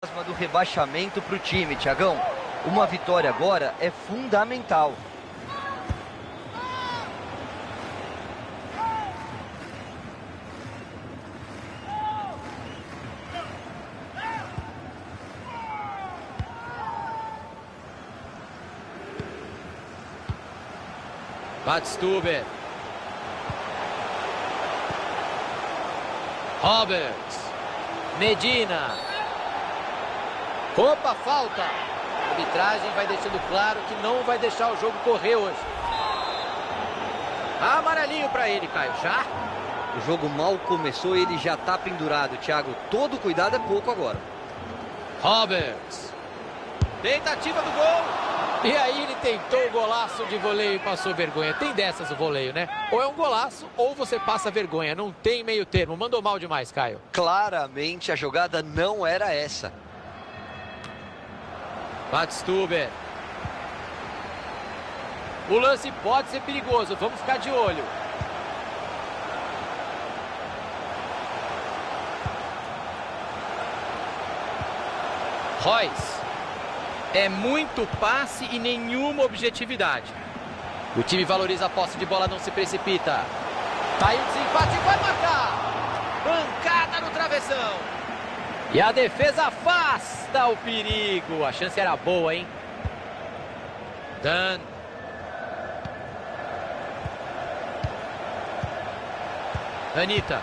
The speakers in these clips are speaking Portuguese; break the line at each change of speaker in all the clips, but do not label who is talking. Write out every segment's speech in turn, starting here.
Do rebaixamento para o time, Thiagão. Uma vitória agora é fundamental.
Badstuber. Roberts. Medina. Opa, falta. A arbitragem vai deixando claro que não vai deixar o jogo correr hoje. Amarelinho para ele, Caio. Já?
O jogo mal começou e ele já está pendurado, Thiago. Todo cuidado é pouco agora.
Roberts. Tentativa do gol. E aí ele tentou o golaço de voleio e passou vergonha. Tem dessas o voleio, né? Ou é um golaço ou você passa vergonha. Não tem meio termo. Mandou mal demais, Caio.
Claramente a jogada não era essa.
Badstuber. O lance pode ser perigoso. Vamos ficar de olho. Royce. É muito passe e nenhuma objetividade. O time valoriza a posse de bola, não se precipita. Tá aí o desempate, vai marcar. Pancada no travessão. E a defesa afasta o perigo. A chance era boa, hein? Dan. Anitta.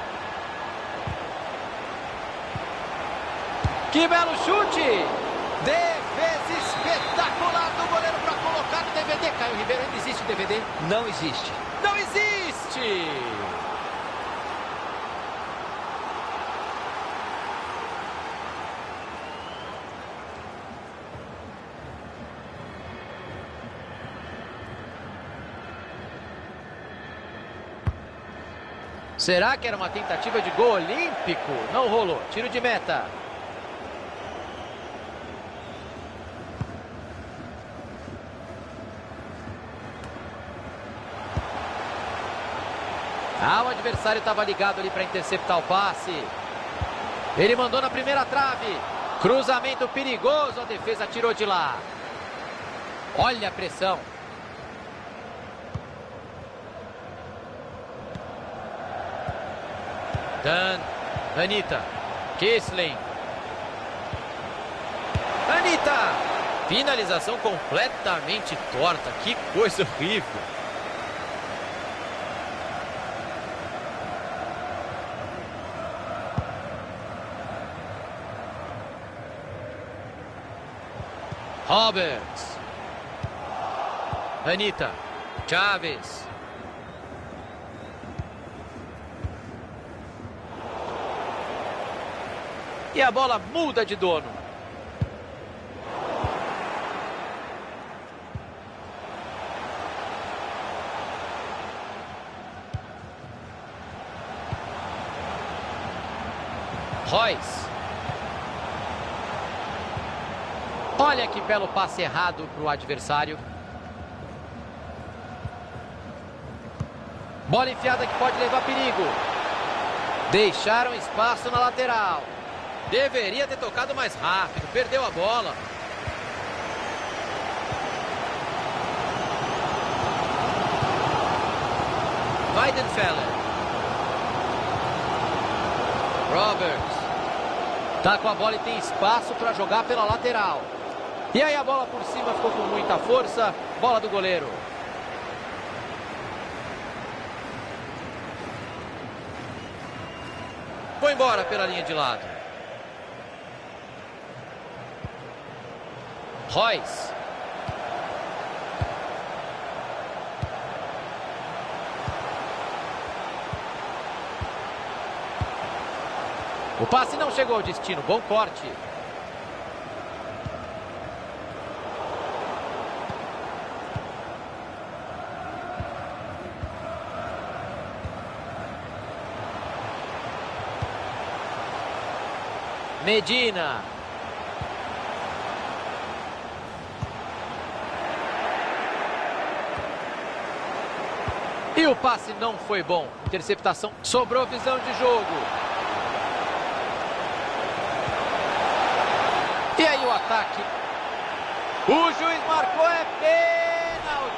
Que belo chute! Defesa espetacular do goleiro para colocar no DVD. Caio Ribeiro, ainda existe o DVD?
Não existe.
Não existe! Será que era uma tentativa de gol olímpico? Não rolou. Tiro de meta. O adversário estava ligado ali para interceptar o passe. Ele mandou na primeira trave. Cruzamento perigoso. A defesa tirou de lá. Olha a pressão. Dan. Anitta. Kissling. Anitta. Finalização completamente torta. Que coisa horrível. Roberts. Anitta. Chaves. E a bola muda de dono. Royce. Olha que belo passe errado para o adversário. Bola enfiada que pode levar perigo. Deixaram espaço na lateral. Deveria ter tocado mais rápido. Perdeu a bola. Weidenfeller. Roberts. Tá com a bola e tem espaço para jogar pela lateral. E aí a bola por cima ficou com muita força. Bola do goleiro. Foi embora pela linha de lado. Royce. O passe não chegou ao destino. Bom corte. Medina. E o passe não foi bom. Interceptação. Sobrou visão de jogo. E aí o ataque. O juiz marcou, é pênalti.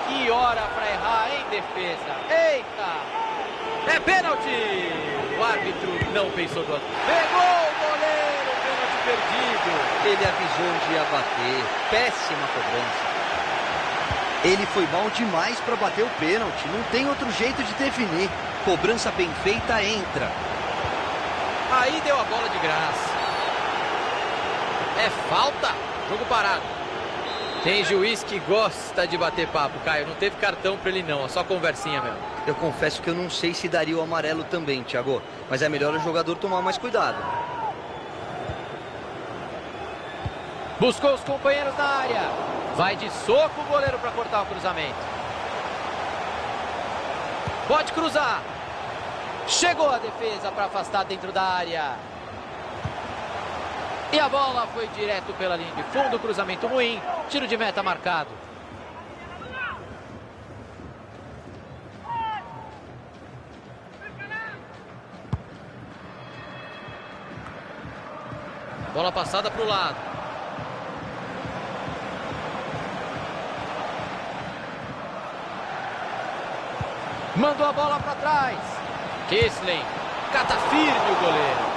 Que hora para errar em defesa. Eita. É pênalti. O árbitro não pensou duas vezes. Pegou o goleiro, pênalti perdido.
Ele avisou onde ia bater. Péssima cobrança. Ele foi mal demais para bater o pênalti. Não tem outro jeito de definir. Cobrança bem feita, entra.
Aí deu a bola de graça. É falta. Jogo parado. Tem juiz que gosta de bater papo, Caio. Não teve cartão para ele não, é só conversinha mesmo.
Eu confesso que eu não sei se daria o amarelo também, Thiago. Mas é melhor o jogador tomar mais cuidado.
Buscou os companheiros na área. Vai de soco o goleiro para cortar o cruzamento. Pode cruzar. Chegou a defesa para afastar dentro da área. E a bola foi direto pela linha de fundo. Cruzamento ruim. Tiro de meta marcado. Bola passada para o lado. Mandou a bola para trás. Kessling. Cata firme o goleiro.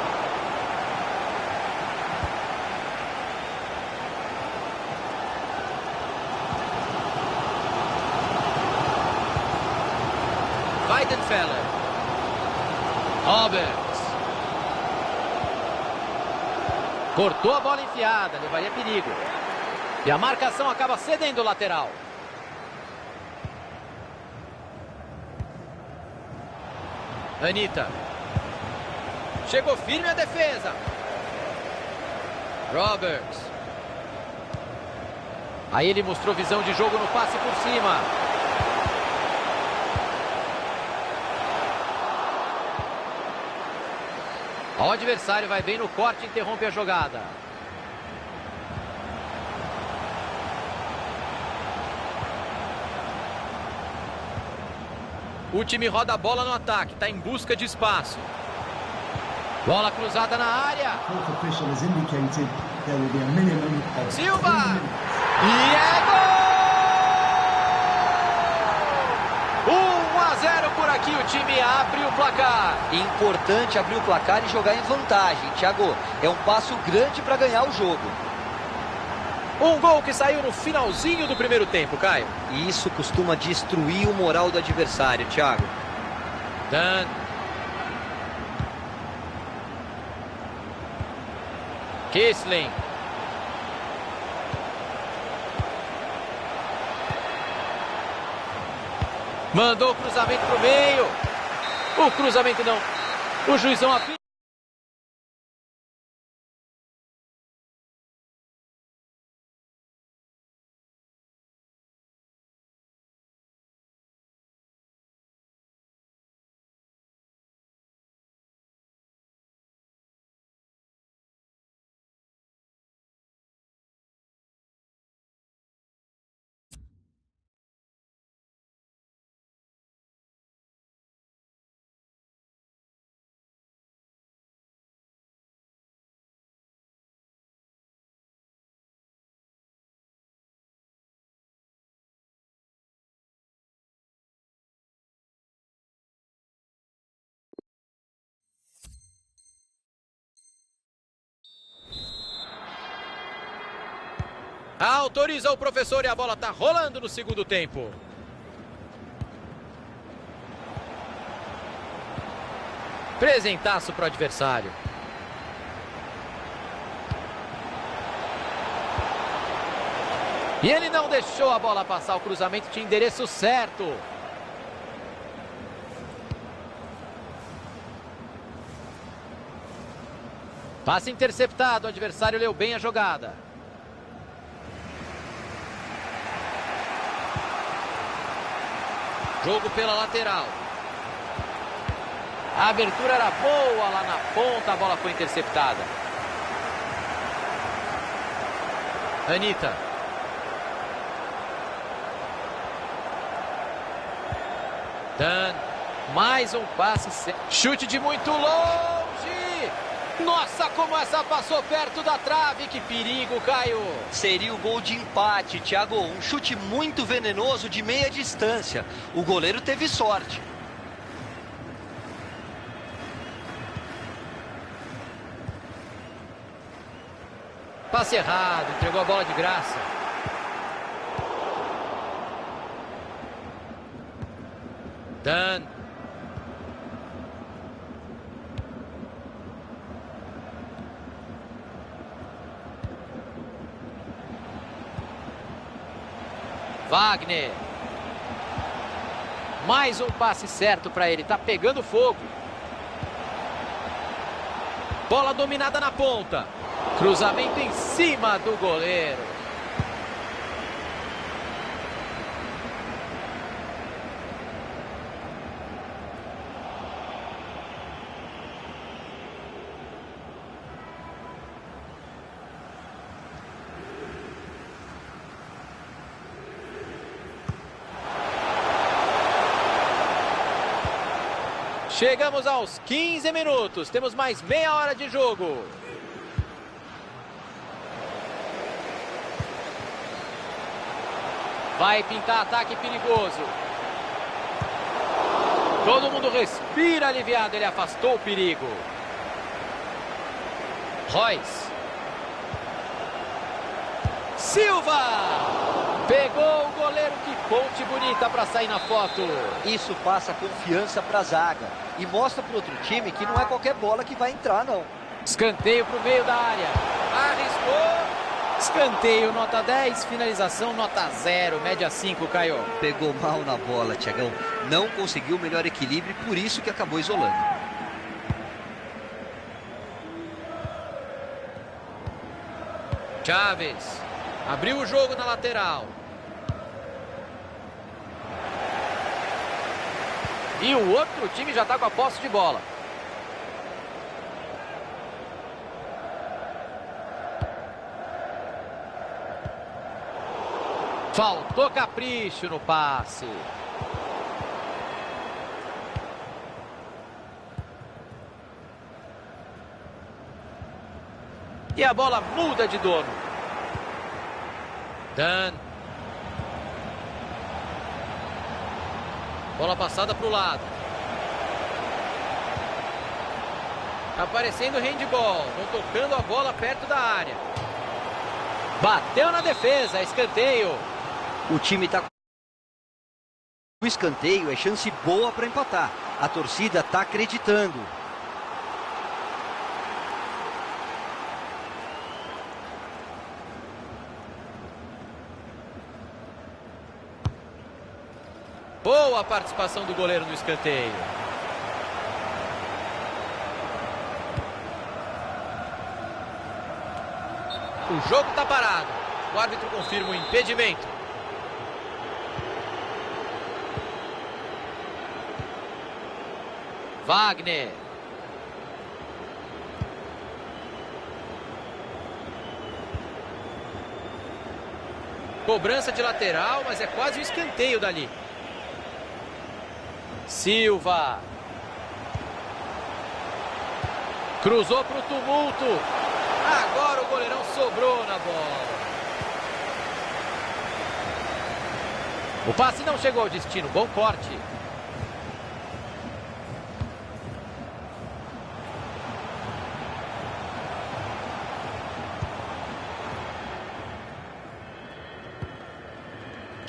Weidenfeller. Roberts. Cortou a bola enfiada, levaria perigo. E a marcação acaba cedendo o lateral. Anita. Chegou firme a defesa. Roberts. Aí ele mostrou visão de jogo no passe por cima. O adversário vai bem no corte e interrompe a jogada. O time roda a bola no ataque, está em busca de espaço. Bola cruzada na área. Silva! E é gol! 1-0 por aqui, o time abre o placar.
Importante abrir o placar e jogar em vantagem, Thiago. É um passo grande para ganhar o jogo.
Um gol que saiu no finalzinho do primeiro tempo, Caio.
E isso costuma destruir o moral do adversário, Thiago.
Dan. Kessling. Mandou o cruzamento para o meio. O cruzamento não. O juizão apita. Autoriza o professor e a bola está rolando no segundo tempo. Presentaço para o adversário. E ele não deixou a bola passar, o cruzamento tinha endereço certo. Passe interceptado, o adversário leu bem a jogada. Jogo pela lateral. A abertura era boa lá na ponta, a bola foi interceptada. Anita. Dan. Mais um passe. Chute de muito longe. Nossa, como essa passou perto da trave. Que perigo, Caio.
Seria o gol de empate, Thiago. Um chute muito venenoso de meia distância. O goleiro teve sorte.
Passe errado, entregou a bola de graça. Dan. Wagner. Mais um passe certo para ele, tá pegando fogo. Bola dominada na ponta. Cruzamento em cima do goleiro. Chegamos aos 15 minutos. Temos mais meia hora de jogo. Vai pintar ataque perigoso. Todo mundo respira aliviado. Ele afastou o perigo. Royce. Silva. Pegou o goleiro. Que ponte bonita para sair na foto.
Isso passa confiança para a zaga. E mostra para o outro time que não é qualquer bola que vai entrar, não.
Escanteio para o meio da área. Arriscou. Escanteio, nota 10. Finalização, nota 0. Média 5, Caio.
Pegou mal na bola, Thiagão. Não conseguiu o melhor equilíbrio, por isso que acabou isolando.
Chaves. Abriu o jogo na lateral. E o outro time já está com a posse de bola. Faltou capricho no passe. E a bola muda de dono. Dan. Bola passada para o lado. Aparecendo handball. Vão tocando a bola perto da área. Bateu na defesa. Escanteio.
O time está com o escanteio. É chance boa para empatar. A torcida está acreditando.
Boa participação do goleiro no escanteio. O jogo está parado. O árbitro confirma o impedimento. Wagner. Cobrança de lateral, mas é quase um escanteio dali. Silva. Cruzou para o tumulto. Agora o goleirão sobrou na bola. O passe não chegou ao destino. Bom corte.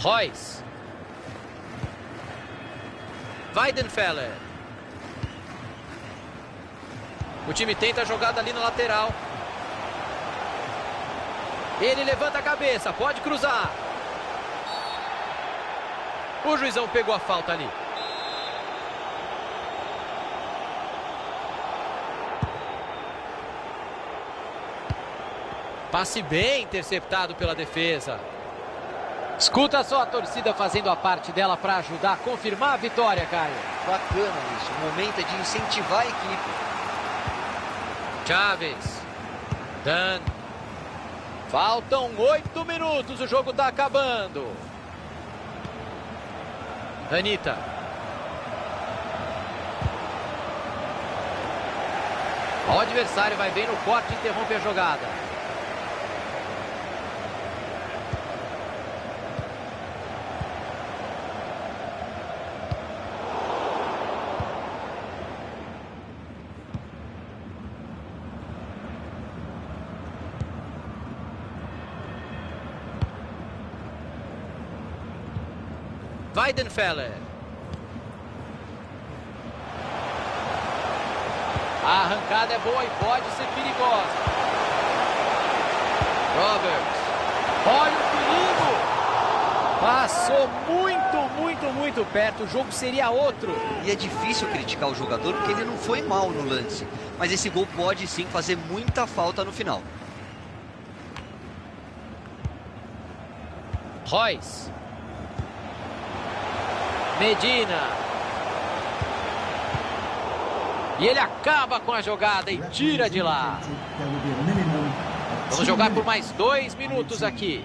Royce. Weidenfeller. O time tenta a jogada ali na lateral. Ele levanta a cabeça, pode cruzar. O juizão pegou a falta ali. Passe bem interceptado pela defesa. Escuta só a torcida fazendo a parte dela para ajudar a confirmar a vitória, Caio.
Bacana isso. O momento é de incentivar a equipe.
Chaves. Dan. Faltam 8 minutos. O jogo está acabando. Anitta. O adversário vai bem no corte e interrompe a jogada. Weidenfeller. A arrancada é boa e pode ser perigosa. Roberts. Olha o perigo. Passou muito perto. O jogo seria outro.
E é difícil criticar o jogador porque ele não foi mal no lance. Mas esse gol pode sim fazer muita falta no final.
Royce. Medina. E ele acaba com a jogada e tira de lá. Vamos jogar por mais 2 minutos aqui.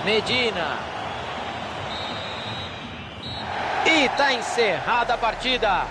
Medina. E está encerrada a partida.